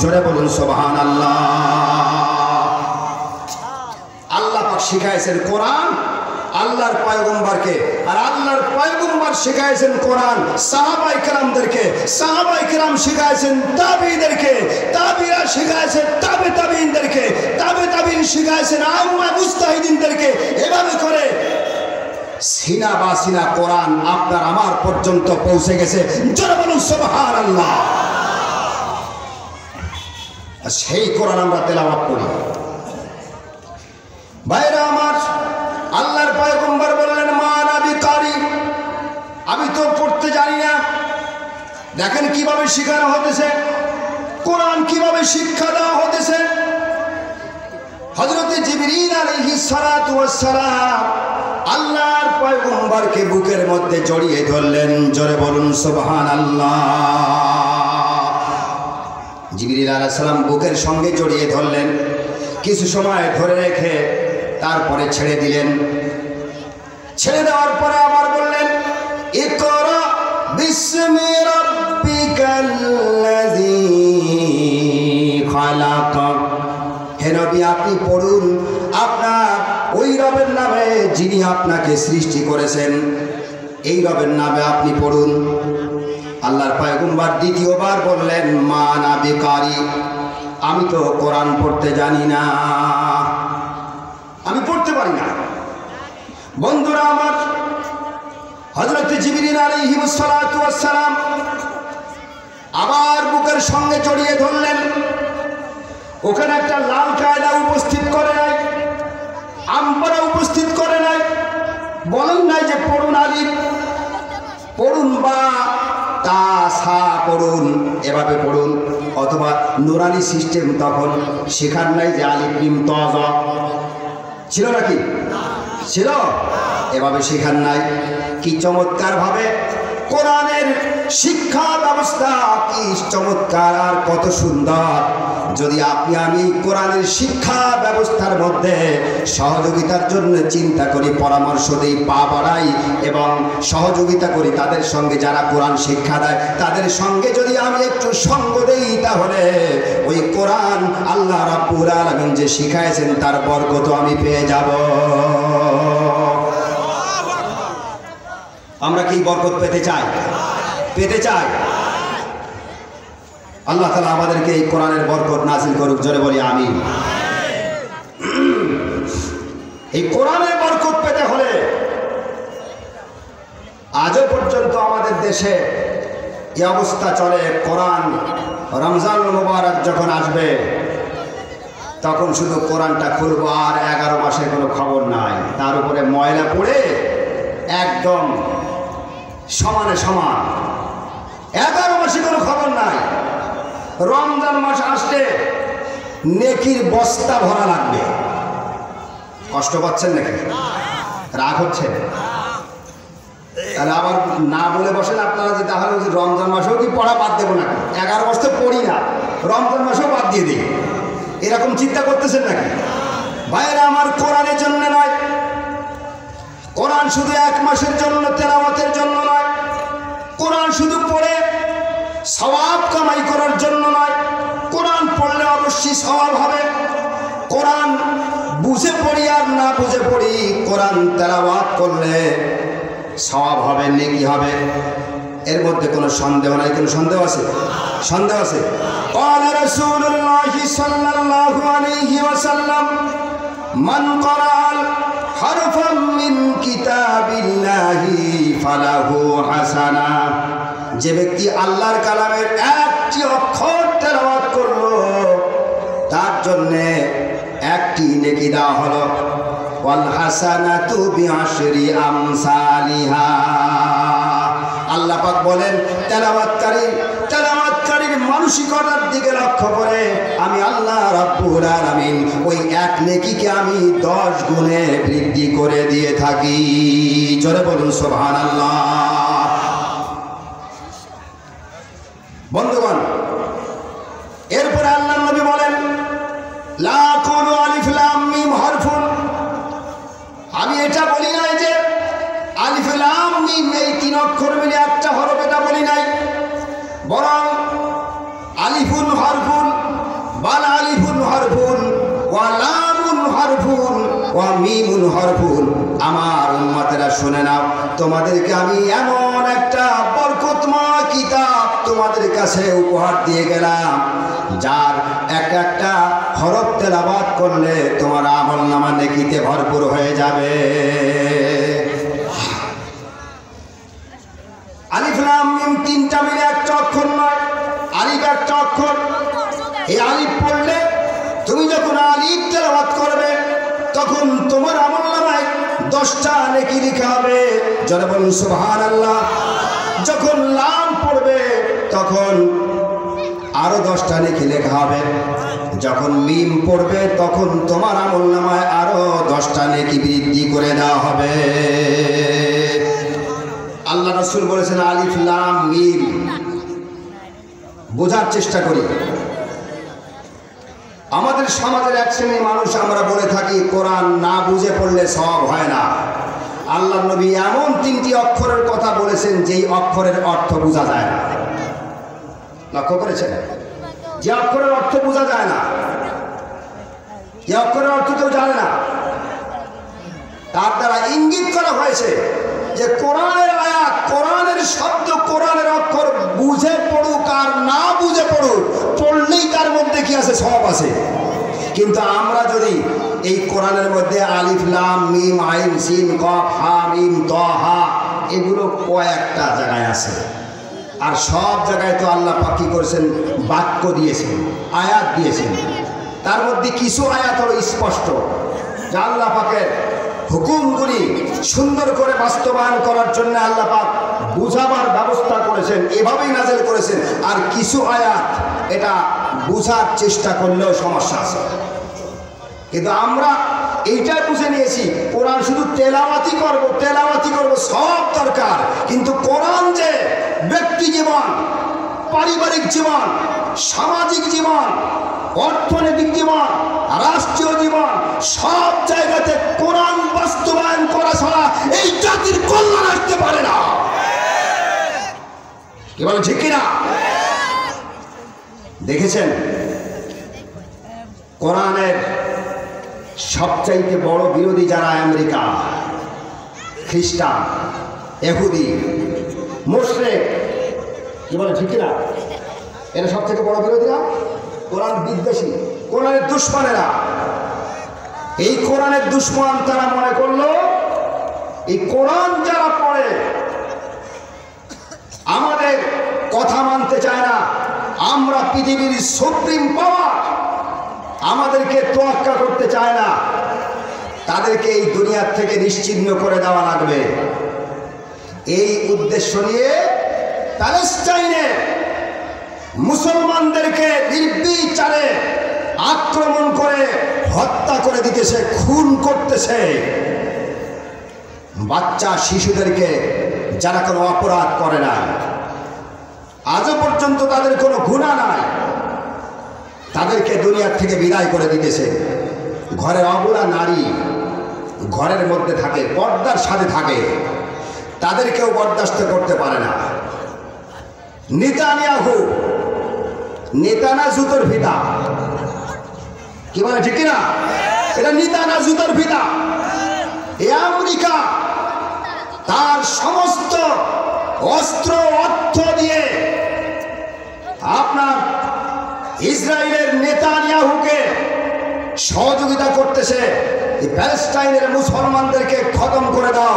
জোরে বলুন সুবহানাল্লাহ। আল্লাহ পাক শিখাইছেন কোরআন আল্লাহর পয়গম্বরকে, আর আল্লাহর পয়গম্বর শিখাইছেন কোরআন সাহাবায়ে কেরামদেরকে, সাহাবায়ে কেরাম শিখাইছেন তাবিঈদেরকে, তাবিঈরা শিখাইছেন তাবে তাবিঈনদেরকে, তাবে তাবিঈন শিখাইছেন আম্মা মুস্তাহিদিনদেরকে। এভাবে করে সিনা বা সিনা কোরআন আপনার আমার পর্যন্ত পৌঁছে গেছে। জোরে বলুন সুবহানাল্লাহ। সেই কোরআন আমরা তেলাওয়াত করি। ভাইরা আমার, আল্লাহর পয়গম্বর বললেন মা আনা বিকারি, আমি তো পড়তে জানি না। দেখেন কিভাবে শেখানো হতেছে, কোরআন কিভাবে শিক্ষা দেওয়া হতেছে। হযরত জিবরিল আলাইহিস সালাতু ওয়াস সালাম আল্লাহর পয়গম্বরকে বুকের মধ্যে জড়িয়ে ধরলেন। জোরে বলুন সুবহানাল্লাহ। জিবরিল আলাইহিস সালাম বুকের সঙ্গে জড়িয়ে ধরলেন, কিছু সময় ধরে রেখে তারপরে ছেড়ে দিলেন। ছেড়ে দেওয়ার পরে আবার বললেন ইকরা বিসমি রাব্বিকাল্লাযী খালাক। হে নবী, আপনি পড়ুন আপনার ওই রবের নামে যিনি আপনাকে সৃষ্টি করেছেন, এই রবের নামে আপনি পড়ুন। আল্লাহর পয়গম্বর দ্বিতীয়বার বললেন মা আনা বিকারি, আমি তো কোরআন পড়তে জানি না, আমি পড়তে পারি না। বন্ধুরা আমার, হযরত জিবরিল আলাইহিস সালাতু ওয়াস সালাম আবার বুকের সঙ্গে জড়িয়ে ধরলেন। ওখানে একটা লাল কায়দা উপস্থিত করে নাই, আমপারা উপস্থিত করে নাই, বলেন নাই যে পড়ুন আলিফ, পড়ুন বা তা সা পড়ুন, এভাবে পড়ুন, অথবা নুরানি সিস্টেম তখন শেখার নাই যে আলিফ মিম ত জ ছিল নাকি? ছিল? এভাবে শেখার নাই। কি চমৎকার ভাবে কোরআনের শিক্ষা ব্যবস্থা, কি চমৎকার আর কত সুন্দর। যদি আপনি আমি কোরআনের শিক্ষা ব্যবস্থার মধ্যে সহযোগিতার জন্য চিন্তা করি, পরামর্শ দিই, পা বাড়াই এবং সহযোগিতা করি, তাদের সঙ্গে যারা কোরআন শিক্ষা দেয় তাদের সঙ্গে যদি আমি একটু সঙ্গ দেই, তাহলে ওই কোরআন আল্লাহ রাব্বুল আলামিন যে শিখাইছেন তার বরকত আমি পেয়ে যাব। আমরা কি বরকত পেতে চাই? পেতে চাই। আল্লাহ তাআলা আমাদেরকে এই কোরআনের বরকত নাযিল করুক। জোরে বলি আমিন। এই কোরআনের বরকত পেতে হলে আজও পর্যন্ত আমাদের দেশে এই অবস্থা চলে। কোরআন রমজানুল মুবারক যখন আসবে তখন শুধু কোরআনটা খুলবো আর 11 মাসের কোনো খবর নাই, তার উপরে ময়লা পড়ে একদম সমানে সমান। 11 মাসে কোনো খবর নাই। রমজান মাস আসলে নেকির বস্তা ভরা লাগবে। কষ্ট পাচ্ছেন নাকি? রাগ হচ্ছে? তাহলে আবার না বলে বসেন আপনারা যে তাহলে রমজান মাসেও কি পড়া বাদ দেবো নাকি? 11 মাস তো পড়ি না, রমজান মাসেও বাদ দিয়ে দিই, এরকম চিন্তা করতেছেন নাকি? ভাইরা আমার, কোরআনের জন্য নয়, কোরআন শুধু 1 মাসের জন্য তেলাওয়াতের জন্য নয়, কোরআন শুধু পড়ে সওয়াব কামাই করার জন্য নয়। কোরআন পড়লে অবশ্যই সওয়াব হবে। কোরআন বুঝে পড়ি আর না বুঝে পড়ি, কোরআন তেলাওয়াত করলে সওয়াব হবে, নেকি হবে, এর মধ্যে কোনো সন্দেহ নাই। কোনো সন্দেহ আছে? সন্দেহ আছে? ক্বালা রাসূলুল্লাহ সাল্লাল্লাহু আলাইহি ওয়াসাল্লাম মান ক্বারাআল হারফাম মিন কিতাবিল্লাহি ফালাহু হাসানা। যে ব্যক্তি আল্লাহর কালামের একটি অক্ষর তেলাওয়াত করলো তার জন্য একটি নেকি দেওয়া হলো। ওয়াল হাসানাতু বিআশরি আমসালিহা। আল্লাহ পাক বলেন তেলাওয়াতকারীর মানসিকতার দিকে লক্ষ্য করে আমি আল্লাহ রাব্বুল আলামিন ওই এক নেকিকে আমি 10 গুণে বৃদ্ধি করে দিয়ে থাকি। জোরে বলুন সুবহানাল্লাহ। বন্ধুগণ, এরপরে আল্লাহর নবী বলেন লা কুলু আলিফ লাম মিম হরফুন। আমি এটা বলি নাই যে আলিফ লাম মিম এই 3 অক্ষর মিলে একটা হরফ, এটা বলি নাই। বরং মিমুন হরফুন, আমার উম্মতেরা শুনে নাও, তোমাদেরকে আমি এমন একটা বরকতময় কিতাব তোমাদের কাছে উপহার দিয়ে গেলাম, যার এক একটা হরফ তেলাওয়াত করলে তোমার আমলনামা নেকিতে ভরপুর হয়ে যাবে। আলিফ লাম মিম তিনটা মিলে একটা অক্ষর নয়, আলিফ একটা অক্ষর। এই আলিফ পড়লে তুমি যখন আলিফ তেলাওয়াত করবে তখন তোমার আমলনামায় 10টা নেকি লেখা হবে। যারা বলুন সুবহানাল্লাহ। যখন লাম পড়বে তখন আরো 10টা নেকি লেখা হবে। যখন মিম পড়বে তখন তোমার আমলনামায় আরো 10টা নেকি বৃদ্ধি করে দেওয়া হবে। আল্লাহ রাসূল বলেছেন আলিফ লাম মিম। বোঝার চেষ্টা করি। আমাদের সমাজের এক শ্রেণীর মানুষ আমরা বলে থাকি কোরআন না বুঝে পড়লে সওয়াব হয় না। আল্লাহর নবী এমন 3টি অক্ষরের কথা বলেছেন যেই অক্ষরের অর্থ বোঝা যায় না। লক্ষ্য করেছেন? যে অক্ষরের অর্থ বোঝা যায় না, যে অক্ষরের অর্থ কেউ জানে না, তার দ্বারা ইঙ্গিত করা হয়েছে যে কোরআনের আয়াত, কোরআনের শব্দ, কোরআনের অক্ষর বুঝে পড়ুক আর না বুঝে পড়ুক, পড়লেই তার মধ্যে কি আছে? সওয়াব আছে। কিন্তু আমরা যদি এই কোরআনের মধ্যে আলিফ লাম মিম আইন সিন কফ হা মিম ত হা এগুলো কয়েকটা জায়গায় আছে, আর সব জায়গায় তো আল্লাহ পাক কি করেছেন? বাক্য দিয়েছেন, আয়াত দিয়েছেন। তার মধ্যে কিছু আয়াত হলো স্পষ্ট, যা আল্লাহ পাকের হুকুমগুলি সুন্দর করে বাস্তবায়ন করার জন্য আল্লাহ পাক বুঝাবার ব্যবস্থা করেছেন, এভাবেই নাযিল করেছেন। আর কিছু আয়াত এটা বুঝার চেষ্টা করলেও সমস্যা আছে। কিন্তু আমরা এইটাই বুঝে নিয়েছি কোরআন শুধু তেলাওয়াতি করব, সব দরকার। কিন্তু কোরআন যে ব্যক্তি জীবন, পারিবারিক জীবন, সামাজিক জীবন, অর্থনৈতিক জীবন, রাষ্ট্রীয় জীবন, সব জায়গাতে কোরআন বাস্তবায়ন করা ছাড়া এই জাতির কল্যাণ আসতে পারে না। কি বলেন ঠিক কিনা? দেখেছেন কোরআনের সবচাইতে বড় বিরোধী যারা? আমেরিকা, খ্রিস্টান, ইহুদি, মুশরিক। কি বলেন ঠিক কিনা? এরা সব থেকে বড় বিরোধীরা কোরআন বিদ্বেষী, কোরআনের দুশ্মনেরা। এই কোরআনের দুশ্মন তারা মনে করলো এই কোরআন যারা পড়ে আমাদের কথা মানতে চায় না, আমরা পৃথিবীর সুপ্রিম পাওয়ার, আমাদেরকে তোয়াক্কা করতে চায় না, তাদেরকে এই দুনিয়ার থেকে নিশ্চিহ্ন করে দেওয়া লাগবে। এই উদ্দেশ্য নিয়ে প্যালেস্টাইনে মুসলমানদেরকে নির্বিচারে আক্রমণ করে হত্যা করে দিতেছে, খুন করতেছে। বাচ্চা শিশুদেরকে যারা কোনো অপরাধ করে না, আজও পর্যন্ত তাদের কোনো গুনাহ নাই, তাদেরকে দুনিয়ার থেকে বিদায় করে দিতেছে। ঘরের অবলা নারী ঘরের মধ্যে থাকে, পর্দার সাথে থাকে, তাদেরকেও বরদাস্ত করতে পারে না। নেতানিয়াহু, নেতা না জুতোর ফিতা। কি বলে ঠিক কিনা? এটা নেতা না জুতোর ফিতা। এই আমেরিকা তার সমস্ত অস্ত্র অর্থ দিয়ে আপনার ইসরায়েলের নেতানিয়াহুকে সহযোগিতা করতেছে। এই প্যালেস্টাইনের মুসলমানদেরকে খতম করে দাও,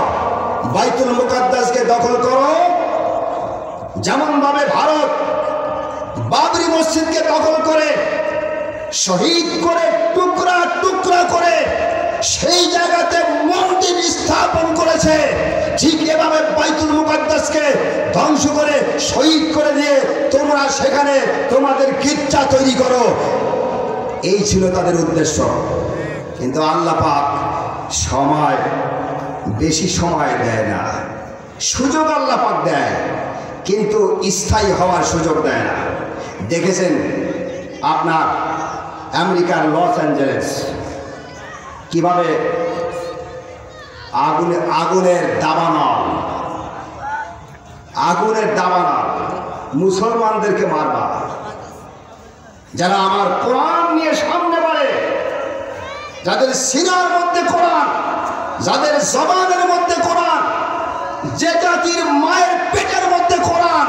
বাইতুল মুকাদ্দাসকে দখল করো। যেমন ভাবে ভারত বাবরি মসজিদকে দখল করে শহীদ করে টুকরা টুকরা করে সেই জায়গাতে মন্দির স্থাপন করেছে, ঠিক এভাবে বাইতুল মুকাদ্দাসকে ধ্বংস করে শহীদ করে দিয়ে তোমরা সেখানে তোমাদের গির্জা তৈরি করো। এই ছিল তাদের উদ্দেশ্য। কিন্তু আল্লাহ পাক সময়, বেশি সময় দেয় না, সুযোগ আল্লাহ পাক দেয়, কিন্তু স্থায়ী হওয়ার সুযোগ দেয় না। দেখেছেন আপনার আমেরিকার লস অ্যাঞ্জেলেস কিভাবে আগুনের দাবানল মুসলমানদেরকে মারবা। যারা আমার কোরআন নিয়ে সামনে বাড়ে যাদের সিনার মধ্যে কোরআন, যাদের জবানের মধ্যে কোরআন, যে জাতির মায়ের পেটের মধ্যে কোরআন,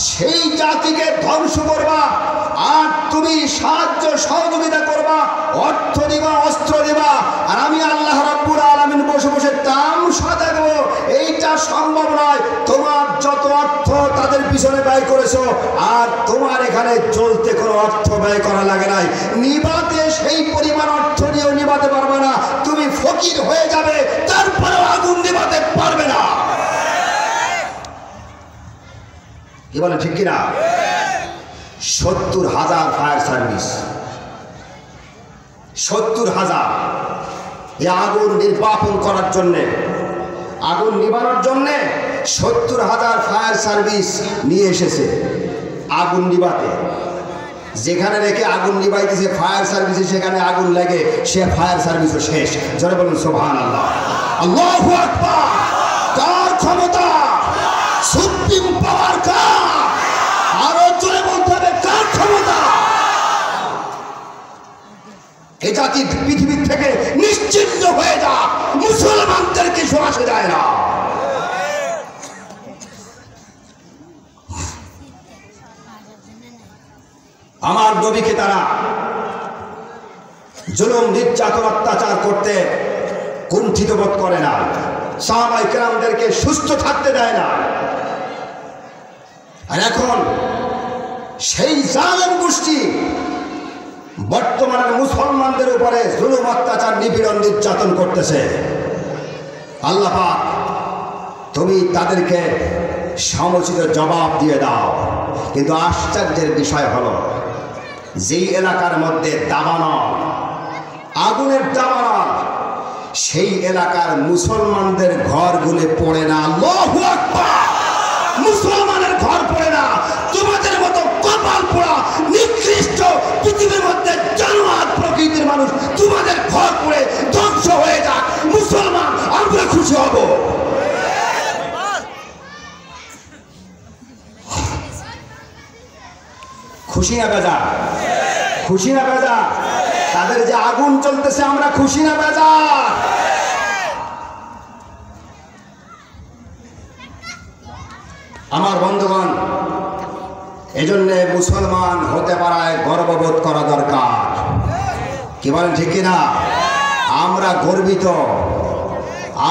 সেই জাতিকে ধ্বংস করবা। আর তুমি সাহায্য সহযোগিতা করবা, অর্থ দিবা, অস্ত্র দিবা, আর আমি আল্লাহ রাব্বুল আলামিন বসে বসে তামাশা দেখব, এইটা সম্ভব নয়। তোমার যত অর্থ তাদের পিছনে ব্যয় করেছো, আর তোমার এখানে চলতে কোনো অর্থ ব্যয় করা লাগে নাই। নিবাতে সেই পরিমাণ অর্থ দিয়েও নিবাতে পারবে না। তুমি ফকির হয়ে যাবে, তারপরেও আগুন নিবাতে পারবে না। কি বলে ঠিক কিনা? 70,000 ফায়ার সার্ভিস, 70,000 এই আগুন নির্বাপন করার জন্যে, আগুন নিবানোর জন্যে 70,000 ফায়ার সার্ভিস নিয়ে এসেছে আগুন নিবাতে। যেখানে রেখে আগুন নিবাইতেছে ফায়ার সার্ভিসে, সেখানে আগুন লেগে সে ফায়ার সার্ভিসও শেষ। জোরে বলুন সুবহানাল্লাহ, আল্লাহু আকবার। কার ক্ষমতা? সুপ্রিম পাওয়ার কার? আরো জোরে বলতে হবে, কার ক্ষমতা? এই জাতি পৃথিবীর থেকে নিশ্চিহ্ন হয়ে যা, মুসলমানদেরকে সরাসরি যায় না। আমার নবীকে তারা জুলুম, নির্যাতন, অত্যাচার করতে কুণ্ঠিত বোধ করে না। সাহাবায়ে কেরামদেরকে সুস্থ থাকতে দেয় না। আর এখন সেই জালেম গোষ্ঠী বর্তমানে মুসলমানদের উপরে জুলুম, অত্যাচার, নিপীড়ন, নির্যাতন করতেছে। আল্লাহ পাক তুমি তাদেরকে সমুচিত জবাব দিয়ে দাও। কিন্তু আশ্চর্যের বিষয় হলো, যেই এলাকার মধ্যে দাবানল, আগুনের দাবানল, সেই এলাকার মুসলমানদের ঘরগুলো পড়ে না। আল্লাহু আকবার। মুসলমানের ঘর পড়ে না। তোমাদের মতো কপাল পোড়া নিকৃষ্ট পৃথিবীর মধ্যে জানোয়ার প্রকৃতির মানুষ তোমাদের ঘর পড়ে ধ্বংস হয়ে যাক, মুসলমান আমরা খুশি হব। খুশি না বেজা? খুশি না বেজা? তাদের যে আগুন চলতেছে আমরা খুশি না বেজা? আমার বন্ধুগণ, এজন্যে মুসলমান হতে পারায় গর্ববোধ করা দরকার। কি বলেন ঠিক কিনা? আমরা গর্বিত,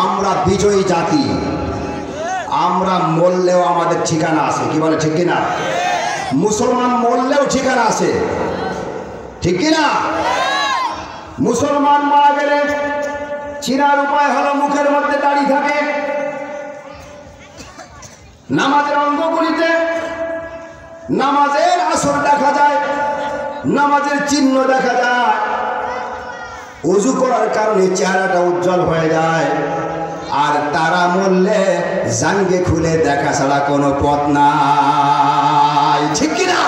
আমরা বিজয়ী জাতি, আমরা মরলেও আমাদের ঠিকানা আছে। কি বলে ঠিক কিনা? মুসলমান মরলেও ঠিকানা আছে, ঠিক কিনা? মুসলমান মারা গেলে চিনার উপায় হলো মুখের মধ্যে দাড়ি থাকে, নামাজের অঙ্গগুলিতে নামাজের আসর দেখা যায়, নামাজের চিহ্ন দেখা যায়, ওযু করার কারণে চেহারাটা উজ্জ্বল হয়ে যায়। আর তারা মরলে জাঙ্গে খুলে দেখা ছাড়া কোনো পথ নাই, ঠিক কিনা?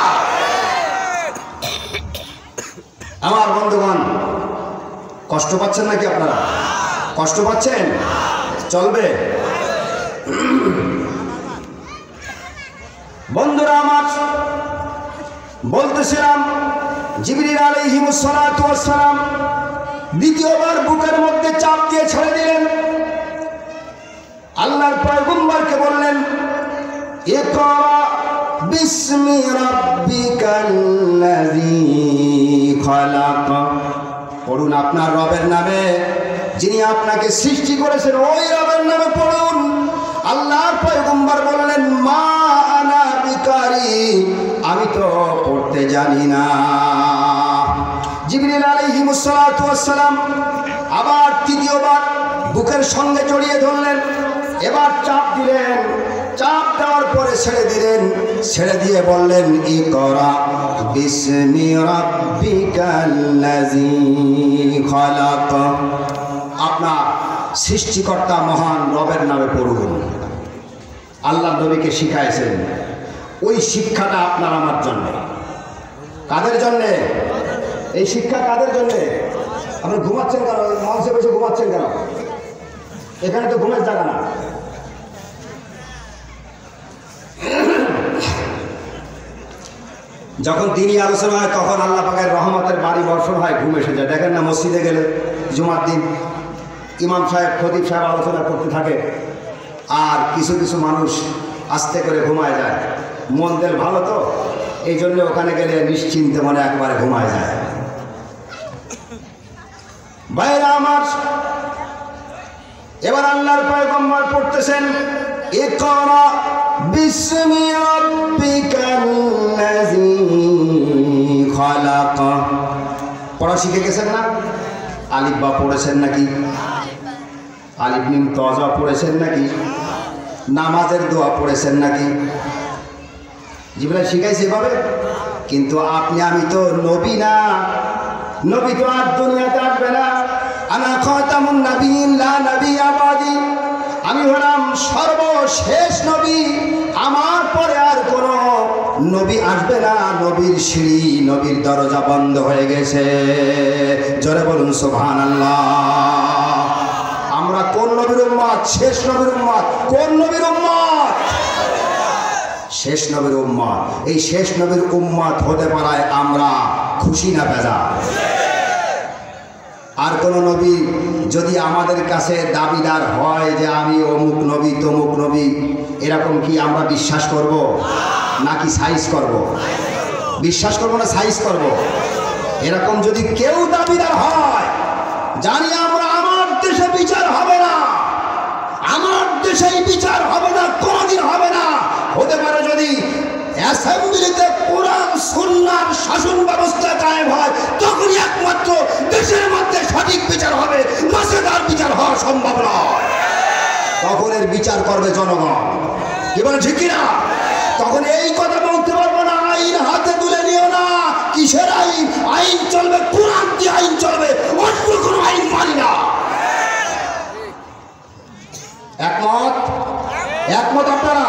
আমার বন্ধুগণ, কষ্ট পাচ্ছেন নাকি আপনারা? কষ্ট পাচ্ছেন? চলবে? বন্ধুরা আমার, বলতেছিলাম জিবরিল আলাইহিস সালাতু ওয়াস সালাম দ্বিতীয়বার বুকের মধ্যে চাপ দিয়ে ছেড়ে দিলেন। আল্লাহর পয়গম্বরকে বললেন, ইকরা বিসমি রাব্বিকাল্লাযী খালাক, পড়ুন আপনার রবের নামে, যিনি আপনাকে সৃষ্টি করেছেন, ওই রবের নামে পড়ুন। আল্লাহর পয়গম্বর বললেন, মা আনা বিকারি, আমি তো পড়তে জানি না। জিবরিল আলাইহিস সালাতু ওয়াস সালাম আবার তৃতীয়বার বুকের সঙ্গে জড়িয়ে ধরলেন, এবার চাপ দিলেন। চাপ দেওয়ার পরে ছেড়ে দিলেন, ছেড়ে দিয়ে বললেন, ইকরা বিসমি রাব্বিকাল্লাযী খালাক, আপনার সৃষ্টিকর্তা মহান রবের নামে পড়ুন। আল্লাহ নবীকে শিখাইছেন, ওই শিক্ষাটা আপনার আমার জন্য। কাদের জন্যে এই শিক্ষা? কাদের জন্যে? আপনি ঘুমাচ্ছেন কেন? মঞ্চে বসে ঘুমাচ্ছেন কেন? এখানে তো ঘুমের জায়গা না। যখন দিনই আলোচনা হয় তখন আল্লাহ পাকের রহমতের বাড়ি বর্ষণ হয়, ঘুম এসে যায়। দেখেন না মসজিদে গেলে জুমার দিন ইমাম সাহেব খতিব সাহেব আলোচনা করতে থাকে, আর কিছু কিছু মানুষ আস্তে করে ঘুমায় যায়। মন দেল ভালো তো, এই জন্য ওখানে গেলে নিশ্চিন্তে মনে একবারে ঘুমায় যায়। ভাইরা আমার, এবার আল্লাহর পয়গম্বর পড়তেছেন ইকরা বিসমি রাব্বিকাল্লাযী খালাক। পড়া শিখে গেছেন না? আলিফ বা পড়েছেন নাকি? আলিফ মিম তজা পড়েছেন নাকি? নামাজের দোয়া পড়েছেন নাকি? জিবরাইল শিখাইছে এভাবে। কিন্তু আপনি আমি তো নবী না, নবী তো আর দুনিয়াতে আসবে না। আনা খাতামুন নাবিয়্যিন লা নাবিয়্যা বাদি, আমি হলাম সর্বশেষ নবী, আমার পরে আর কোন নবী আসবে না। নবীর সিঁড়ি, নবীর দরজা বন্ধ হয়ে গেছে। জোরে বলুন সুবহানাল্লাহ। আমরা কোন নবীর উম্মত? শেষ নবীর উম্মত। কোন নবীর উম্মত? শেষ নবীর উম্মত। এই শেষ নবীর উম্মত হতে পারায় আমরা খুশি না বেজা? আর কোন নবী যদি আমাদের কাছে দাবিদার হয় যে আমি অমুক নবী তমুক নবী, এরকম কি আমরা বিশ্বাস করব নাকি সাইজ করব? বিশ্বাস করব না সাইজ করব? এরকম যদি কেউ দাবিদার হয়, জানি আমরা আমার দেশে বিচার হবে না, আমার দেশেই বিচার হবে না, কোনদিন হবে না। হতে পারে যদি অ্যাসেম্বলিতে কোরআন সুন্নাহর শাসন ব্যবস্থা কায়েম হয়, তখনই একমাত্র দেশের মধ্যে সঠিক বিচার হবে, মাসেদার বিচার হওয়া সম্ভব নয়। তখন এর বিচার করবে জনগণ। কি বলে ঠিক কিনা? তখন এই কথা বলতে পারবো না আইন হাতে তুলে নিও না। কিসের আইন? আইন চলবে কোরআন দিয়ে, আইন চলবে, অন্য কোনো আইন মানি না। একমত? একমত আপনারা?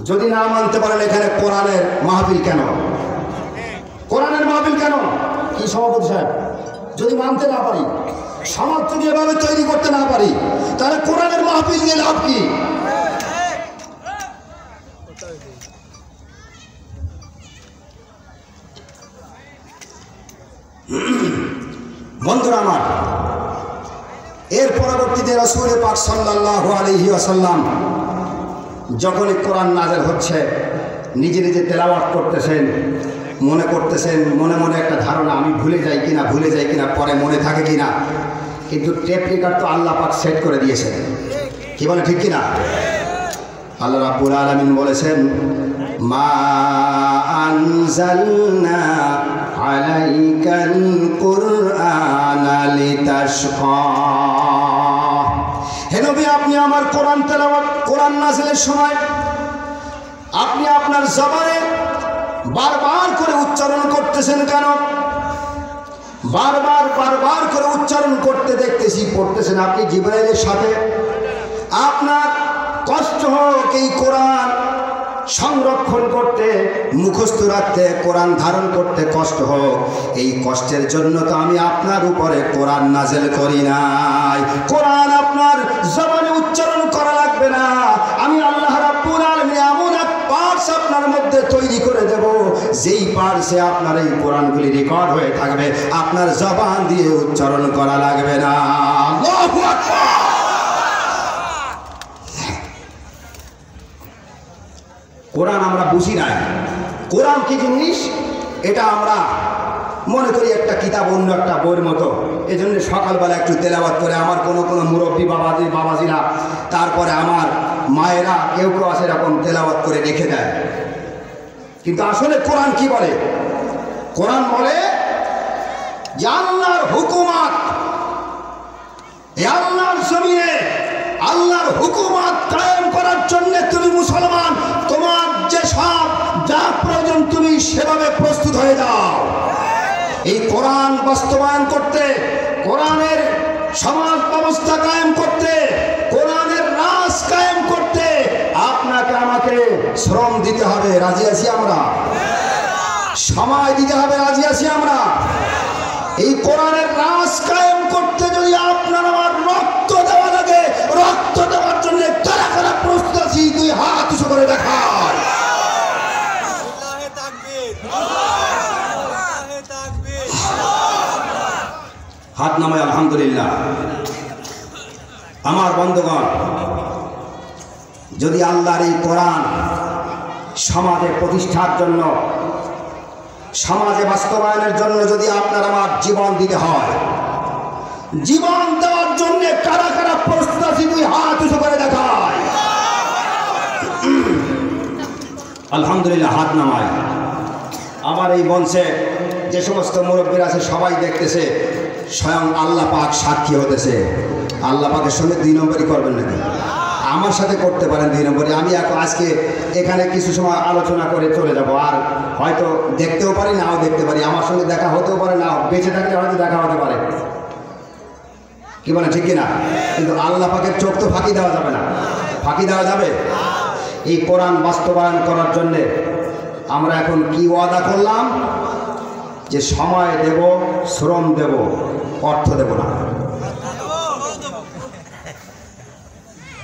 যদি না মানতে পারেন, এখানে কোরআনের মাহফিল কেন? কোরআনের মাহফিল কেন? কি সভাপতি সাহেব, যদি মানতে না পারি, সমাজ যদি এভাবে তৈরি করতে না পারি, তাহলে কোরআনের মাহফিল দিয়ে লাভ কি? বন্ধুরা আমার, এর পরবর্তীতে রাসূল পাক সাল্লাল্লাহু আলাইহি ওয়াসাল্লাম যখনই কোরআন নাযিল হচ্ছে, নিজে নিজে তেলাওয়াত করতেছেন, মনে করতেছেন, মনে মনে একটা ধারণা, আমি ভুলে যাই কিনা, পরে মনে থাকে কিনা। কিন্তু টেপ রেকর্ড তো আল্লাহ পাক সেট করে দিয়েছেন। কি বলে ঠিক কিনা? আল্লাহ রাব্বুল আলামিন বলেছেন, মা আনজালনা আলাইকাল কুরআনা লিতাশকা। হে নবী, আপনি আমার কোরআন তেলাওয়াত, কোরআন নাযিলের সময় আপনি আপনার জবানে বারবার করে উচ্চারণ করতেছেন কেন? বারবার করে উচ্চারণ করতে দেখতেছি, পড়তেছেন আপনি জিবরাইলের সাথে। আপনার কষ্ট হোক এই কোরআন সংরক্ষণ করতে, মুখস্থ রাখতে, কোরআন ধারণ করতে কষ্ট হোক, এই কষ্টের জন্য তো আমি আপনার উপরে কোরআন নাযিল করি নাই। কোরআন আপনার জবানে উচ্চারণ করা লাগবে না। আমি আল্লাহ রাব্বুল আলামিন এমন এক পার্টস আপনার মধ্যে তৈরি করে দেব, যেই পার্টসে আপনার এই কোরআনগুলি রেকর্ড হয়ে থাকবে, আপনার জবান দিয়ে উচ্চারণ করা লাগবে না। আল্লাহু আকবার। কোরআন আমরা বুঝি নাই, কোরআন কি জিনিস এটা আমরা মনে করি একটা কিতাব, অন্য একটা বইয়ের মতো। এই জন্য সকালবেলা একটু তেলাওয়াত করে আমার কোনো মুরব্বী বাবাজিরা, তারপরে আমার মায়েরা কেউ আছে এরকম তেলাওয়াত করে রেখে দেয়। কিন্তু আসলে কোরআন কি বলে? কোরআন বলে যে আল্লাহর হুকুমাত, আল্লাহর জমিনে আল্লাহর হুকুমাত কায়েম করার জন্য তুমি মুসলমান, তোমার যে সব যা প্রয়োজন তুমি সেভাবে প্রস্তুত হয়ে যাও। এই কোরআন বাস্তবায়ন করতে, কোরআনের সমাজ ব্যবস্থা কায়েম করতে, কোরআনের রাজ কায়েম করতে আপনাকে আমাকে শ্রম দিতে হবে। রাজি আছি আমরা? সময় দিতে হবে। রাজি আছি আমরা? এই কোরআনের রাজ কায়েম করতে যদি আপনার আমার রক্ত দেওয়া লাগে, রক্ত দেওয়ার জন্য কারা কারা প্রস্তুত আছি? দুই হাত উঁচু করে দেখায়। হাত নামায় আলহামদুলিল্লাহ। আমার বন্ধুগণ, যদি আল্লাহর এই কোরআন সমাজে প্রতিষ্ঠার জন্য, সমাজে বাস্তবায়নের জন্য যদি আপনার আমার জীবন দিতে হয়, জীবন দেওয়ার জন্য কারা কারা প্রস্তুত আছে? দুই হাত উঁচু করে দেখায়। আলহামদুলিল্লাহ, হাত নামায়। আমার এই মঞ্চে যে সমস্ত মুরব্বীরা আছে সবাই দেখতেছে, স্বয়ং আল্লাহ পাক সাক্ষী হতেছে। আল্লাহ পাকের সঙ্গে 2 নম্বরই করবেন নাকি? আমার সাথে করতে পারেন 2 নম্বরই। আমি আজকে এখানে কিছু সময় আলোচনা করে চলে যাব, আর হয়তো দেখতেও পারি, নাও দেখতে পারি, আমার সঙ্গে দেখা হতেও পারে, না বেঁচে থাকলে হয়তো দেখা হতে পারে। কি বলে, ঠিক কিনা? কিন্তু আল্লাহ পাকের চোখ তো ফাঁকি দেওয়া যাবে না। ফাঁকি দেওয়া যাবে? এই কোরআন বাস্তবায়ন করার জন্যে আমরা এখন কি ওয়াদা করলাম? যে সময় দেব, শ্রম দেব, অর্থ দেব না।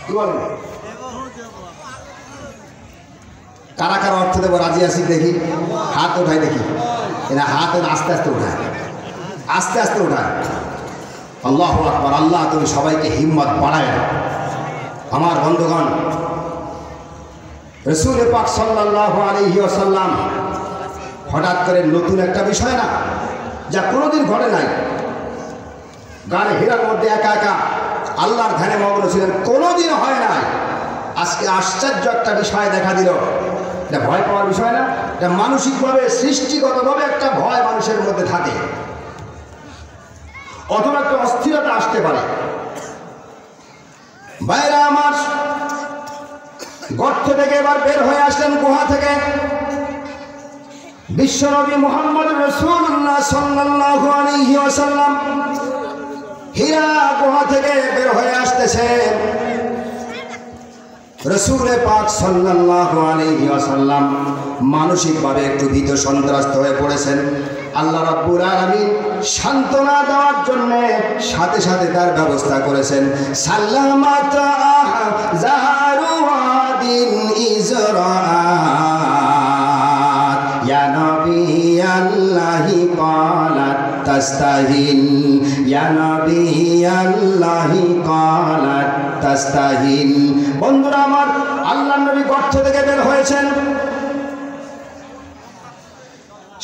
কি বলেন? কারা কারা অর্থ দেব রাজি আছি? দেখি হাত ওঠাই, দেখি। এরা হাত আস্তে আস্তে উঠায়, আস্তে আস্তে উঠায়। আল্লাহু আকবার। আল্লাহ তুমি সবাইকে হিম্মত বাড়ায় দাও। আমার বন্ধুগণ, রাসূল পাক সাল্লাল্লাহু আলাইহি ওয়াসাল্লাম হঠাৎ করে নতুন একটা বিষয় না, যা কোনোদিন ঘটে নাই, গানে হীরার মধ্যে একা একা আল্লাহর ধ্যানে মগ্ন ছিলেন, কোনোদিন হয় নাই। আজকে আশ্চর্য একটা বিষয় দেখা দিল। এটা ভয় পাওয়ার বিষয় না, এটা মানসিকভাবে সৃষ্টিগতভাবে একটা ভয় মানুষের মধ্যে থাকে, অথবা একটা অস্থিরতা আসতে পারে। বাইরে আমার গর্ত থেকে এবার বের হয়ে আসলেন, গুহা থেকে। বিশ্বনবী মুহাম্মদ রাসূলুল্লাহ সাল্লাল্লাহু আলাইহি ওয়াসাল্লাম হীরা গুহা থেকে বের হয়ে আসতেছেন। রাসূল পাক সাল্লাল্লাহু আলাইহি ওয়াসাল্লাম মানসিকভাবে একটু ভীত সন্ত্রস্ত হয়ে পড়েছেন। আল্লাহ রাব্বুল আলামিন সান্ত্বনা দেওয়ার জন্য সাথে সাথে তার ব্যবস্থা করেছেন। সাল্লামাত জারুয়াদিন ইজরাআত ইয়া নবী আল্লাহি ক্বালাত তাস্তাহিন, ইয়া নবী আল্লাহি ক্বালাত তাস্তাহিন। বন্ধুরা আমার, আল্লাহর নবী গর্ত থেকে বের হয়েছেন,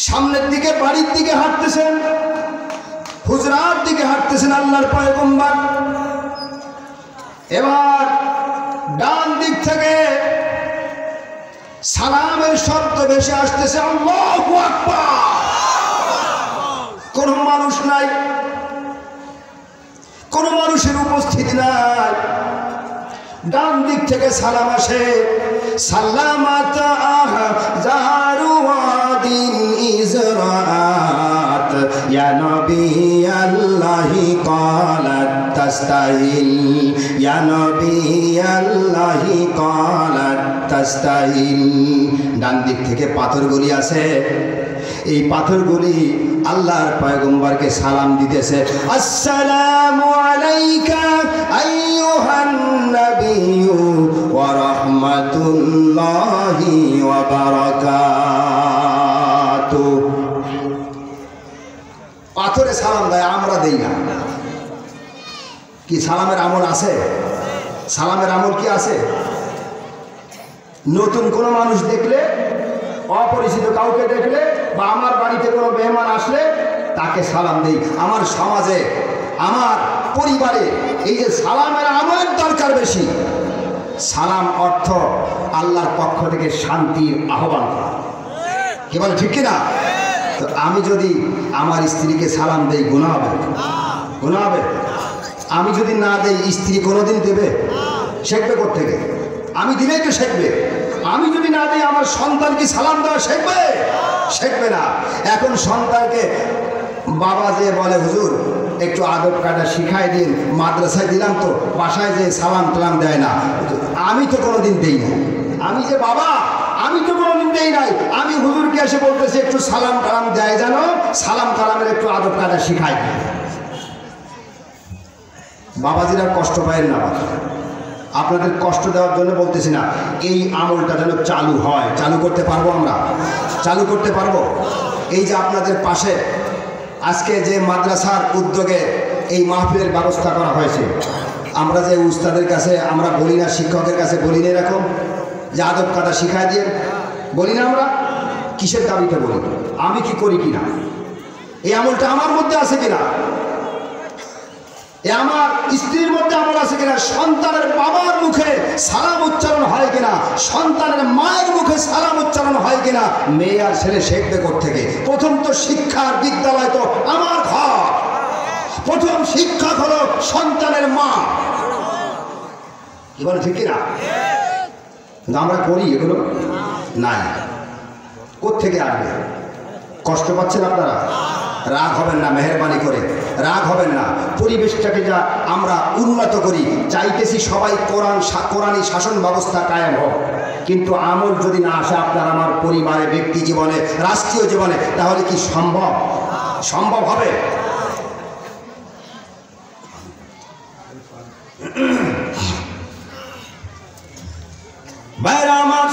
সামনের দিকে বাড়ির দিকে হাঁটতেছেন, হুজরার দিকে হাঁটতেছেন আল্লাহর পয়গম্বর। এবার ডান দিক থেকে সালামের শব্দ ভেসে আসতেছে, আল্লাহু আকবার। কোনো মানুষ নাই, কোনো মানুষের উপস্থিতি নাই। ডান দিক থেকে সালাম আসে, সাল্লামাত জারুয়াদিন ইজরাআত ইয়া নবী আল্লাহি ক্বালাত তাস্তাহিন, ইয়া নবী আল্লাহি ক্বালাত তাস্তাহিন। ডান দিক থেকে পাথরগুলি আছে, এই পাথরগুলি আল্লাহর পয়গম্বরকে সালাম দিতেছে, আসসালামু আলাইকা আইয়ুহান নাবিয়্যু ওয়া রাহমাতুল্লাহি ওয়া বারাকাতুহু। পাথরে সালাম দেয়, আমরা দেই না। কি সালামের আমল আছে? সালামের আমল কি আছে? নতুন কোনো মানুষ দেখলে, অপরিচিত কাউকে দেখলে, বা আমার বাড়িতে কোনো মেহমান আসলে তাকে সালাম দেই। আমার সমাজে, আমার পরিবারে এই যে সালামের আমলের দরকার বেশি। সালাম অর্থ আল্লাহর পক্ষ থেকে শান্তির আহ্বান করা। কি বলে, ঠিক কিনা? তো আমি যদি আমার স্ত্রীকে সালাম দেই, গুনাহ হবে? গুনাহ হবে? আমি যদি না দেই, স্ত্রী কোনোদিন দেবে? শিখবে কোত্থেকে? আমি দিলেই তো শিখবে। আমি যদি না দিই, আমার সন্তান কি সালাম দেওয়া শিখবে? শিখবে না। এখন সন্তানকে বাবা যে বলে, হুজুর একটু আদব কায়দা শিখাই দিন, মাদ্রাসায় দিলাম তো, বাসায় যে সালাম টালাম দেয় না। আমি তো কোনোদিন দেই না। আমি যে বাবা, আমি তো কোনোদিন দেই নাই। আমি হুজুরকে এসে বলতেছি একটু সালাম টালাম দেয়, জানো, সালাম কালামের একটু আদব কায়দা শিখাই দিন। বাবাজিরা কষ্ট পায় না। আপনাদের কষ্ট দেওয়ার জন্য বলতেছি না, এই আমলটা যেন চালু হয়। চালু করতে পারবো? আমরা চালু করতে পারবো? এই যে আপনাদের পাশে আজকে যে মাদ্রাসার উদ্যোগে এই মাহফিলের ব্যবস্থা করা হয়েছে, আমরা যে উস্তাদের কাছে আমরা বলি না, শিক্ষকের কাছে বলি না এরকম যে আদব কাদা শিখায় দিয়ে বলি না, আমরা কিসের দাবিতে বলি? আমি কি করি কিনা, এই আমলটা আমার মধ্যে আছে কিনা, এ আমার স্ত্রীর মধ্যে আমল আছে কিনা, সন্তানের বাবার মুখে সালাম উচ্চারণ হয় কিনা, সন্তানের মায়ের মুখে সালাম উচ্চারণ হয় কিনা, মেয়ে আর ছেলে শিখবে কোত্থেকে? প্রথম তো শিক্ষার বিদ্যালয় তো আমার ঘর, প্রথম শিক্ষক হলো সন্তানের মা। কি বলে ঠিক কিনা? আমরা করি এগুলো নাই, কোত্থেকে আসবে? কষ্ট পাচ্ছেন আপনারা? রাগ হবেন না, মেহরবানি করে রাগ হবেন না। পরিবেশটাকে যা আমরা উন্নত করি, চাইতেছি সবাই কোরআনী শাসন ব্যবস্থা কায়েম হোক, কিন্তু আমল যদি না আসে আপনার আমার পরিবারে, ব্যক্তি জীবনে, রাষ্ট্রীয় জীবনে, তাহলে কি সম্ভব হবে? ভাইরা আমার,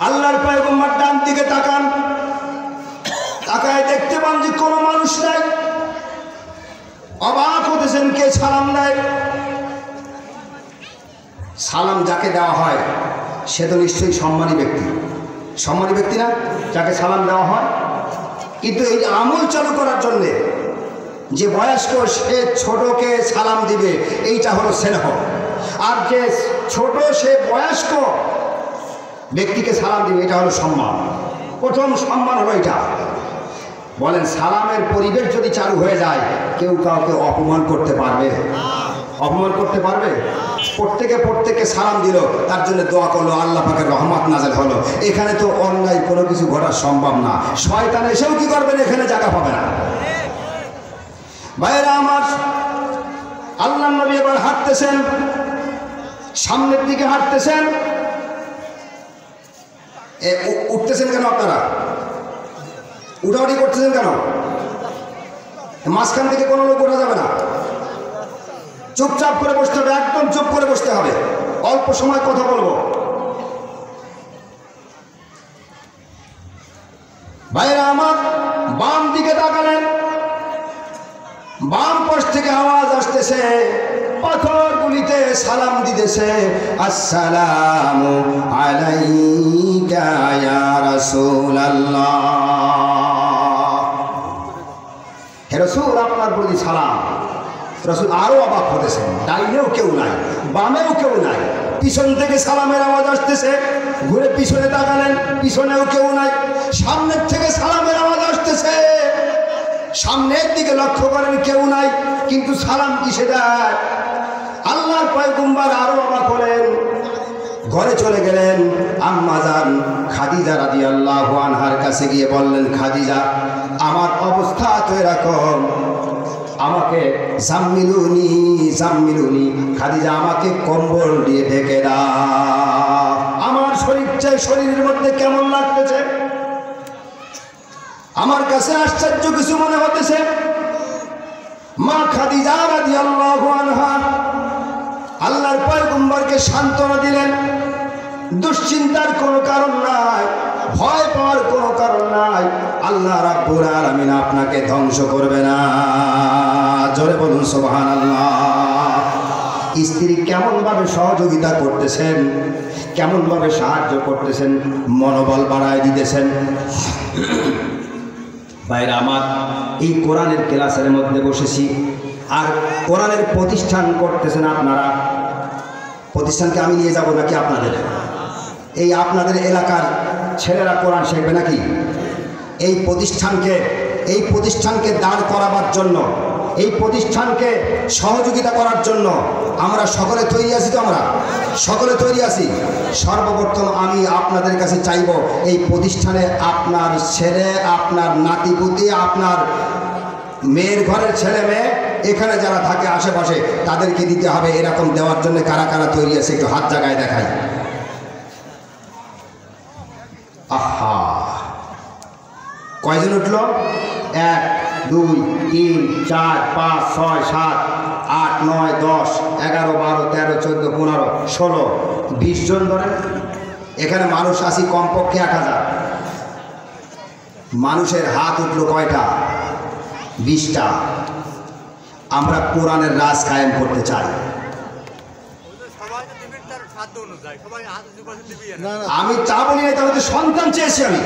আল্লাহর পয়গম্বর ডান দিকে তাকান, তাকায় দেখতে পান যে কোনো মানুষ নাই। অবাক হতেছেন, কে সালাম দেয়? সালাম যাকে দেওয়া হয় সে তো নিশ্চয়ই সম্মানী ব্যক্তি না, যাকে সালাম দেওয়া হয়। কিন্তু এই আমল চালু করার জন্যে যে বয়স্ক সে ছোটকে সালাম দিবে, এইটা হলো স্নেহ। আর যে ছোট সে বয়স্ক ব্যক্তিকে সালাম দিবে, এটা হলো সম্মান। প্রথম সম্মান হলো এটা। বলেন, সালামের পরিবেশ যদি চালু হয়ে যায়, কেউ কাউকে অপমান করতে পারবে? প্রত্যেকে সালাম দিল, তার জন্য দোয়া করলো, আল্লাহ পাকের রহমত নাযিল হলো। এখানে তো অন্যায় কোনো কিছু ঘটা সম্ভব না, শয়তান এসেও কি করবেন, এখানে জায়গা পাবে না। ভাইরা আমার, আল্লাহর নবী এবার হাঁটতেছেন, সামনের দিকে হাঁটতেছেন। উঠতেছেন কেন আপনারা? উঠাউঠি করতেছেন কেন? মাঝখান থেকে কোনো লোক ওঠা যাবে না, চুপচাপ করে বসতে হবে, একদম চুপ করে বসতে হবে। অল্প সময় কথা বলবো। ভাইরা আমার, বাম দিকে তাকালেন, বাম পাশ থেকে আওয়াজ আসতেছে, পাথরগুলিতে সালাম দিতেছে, আসসালামু আলাইকা ইয়া রাসূলুল্লাহ। হে রাসূল, আপনার প্রতি সালাম। রাসূল আরো অবাক হতেছেন, ডাইনেও কেউ নাই, বামেও কেউ নাই, পিছন থেকে সালামের আওয়াজ আসতেছে। ঘুরে পিছনে তাকালেন, পিছনেও কেউ নাই। সামনের থেকে সালামের আওয়াজ আসতেছে, সামনের দিকে লক্ষ্য করেন, কেউ নাই, কিন্তু সালাম কিসে দেয়? আল্লাহর পয়গম্বর আরো অবাক হলেন, ঘরে চলে গেলেন। আম্মা জান খাদিজা রাদিয়াল্লাহু আনহার কাছে গিয়ে বললেন, খাদিজা, আমার অবস্থা তো এরকম, আমাকে জাম্মিলুনি খাদিজা, আমাকে কম্বল দিয়ে ঢেকে দাও, আমার শরীরের মধ্যে কেমন লাগতেছে, আমার কাছে আশ্চর্য কিছু মনে হতেছে। মা খাদিজা রাদিয়াল্লাহু আনহা আল্লাহর পয়গম্বরকে সান্ত্বনা দিলেন, দুশ্চিন্তার কোনো কারণ নাই, ভয় পাওয়ার কোনো কারণ নাই, আল্লাহ রাব্বুল আলামিন আপনাকে ধ্বংস করবে না। জোরে বলুন সুবহানাল্লাহ। স্ত্রী কেমনভাবে সহযোগিতা করতেছেন, কেমনভাবে সাহায্য করতেছেন, মনোবল বাড়ায় দিতেছেন। ভাইরা আমার, এই কোরআনের ক্লাসের মধ্যে বসেছি, আর কোরআনের প্রতিষ্ঠান করতেছেন আপনারা। প্রতিষ্ঠানকে আমি নিয়ে যাব নাকি আপনাদের? এই আপনাদের এলাকার ছেলেরা কোরআন শিখবে নাকি? এই প্রতিষ্ঠানকে দাঁড় করাবার জন্য, এই প্রতিষ্ঠানকে সহযোগিতা করার জন্য আমরা সকলে তৈরি আছি তো? আমরা সকলে তৈরি আছি। সর্বপ্রথম আমি আপনাদের কাছে চাইব, এই প্রতিষ্ঠানে আপনার ছেলে, আপনার নাতিপুতি, আপনার মেয়ের ঘরের ছেলে মেয়ে, এখানে যারা থাকে আশেপাশে, তাদেরকে দিতে হবে। এরকম দেওয়ার জন্য কারা কারা তৈরি আছে, একটু হাত জায়গায় দেখাই। আহা, কয়জন উঠল? 1 2 3 4 5 6 7 8 9 10 11 12 13 14 15 16 20 জন ধরেন। এখানে মানুষ আসি কমপক্ষে 1000, মানুষের হাত উঠলো কয়টা? 20টা। আমরা কোরআনের রাজ কায়েম করতে চাই। আমি তা বলি না, তাহলে সন্তান চেয়েছি, আমি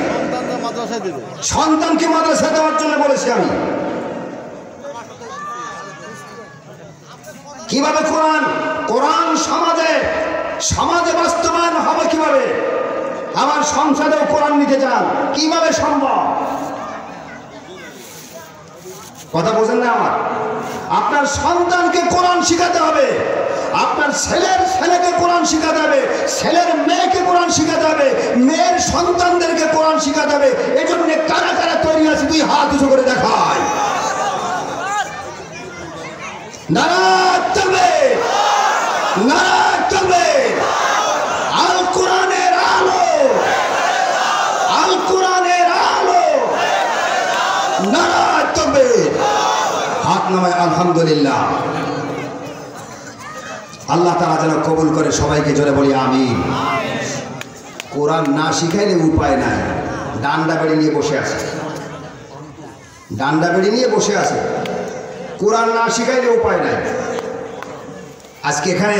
সন্তানকে মাদ্রাসায় দেওয়ার জন্য বলেছি। আমি কিভাবে কোরআন সমাজে বাস্তবায়ন হবে, কিভাবে আমার সংসদেও কোরআন নিতে চান, কিভাবে সম্ভব? কথা বোঝেন না আমার? আপনার সন্তানকে কোরআন শিখাতে হবে, আপনার ছেলেকে কোরআন শিখাতে হবে, ছেলের মেয়েকে কোরআন শিখাতে হবে, মেয়ের সন্তানদেরকে কোরআন শিখাতে হবে। এই জন্য কারা কারা তৈরি আছে, তুই হাত উঁচু করে দেখায়। নারাজ চলবে, নারাজ চলবে। আল কোরআনের আলো, আল কোরআনের আলো, নারাজ চলবে। হাত নামায় আলহামদুলিল্লাহ। আল্লাহ তাআলা যেন কবুল করে, সবাইকে জোরে বলি আমিন। কোরআন না শিখাইলে উপায় নাই। ডান্ডা বেড়ি নিয়ে বসে আছে, ডান্ডা বেড়ি নিয়ে বসে আছে। কোরআন না শিখাইলে উপায় নাই। আজকে এখানে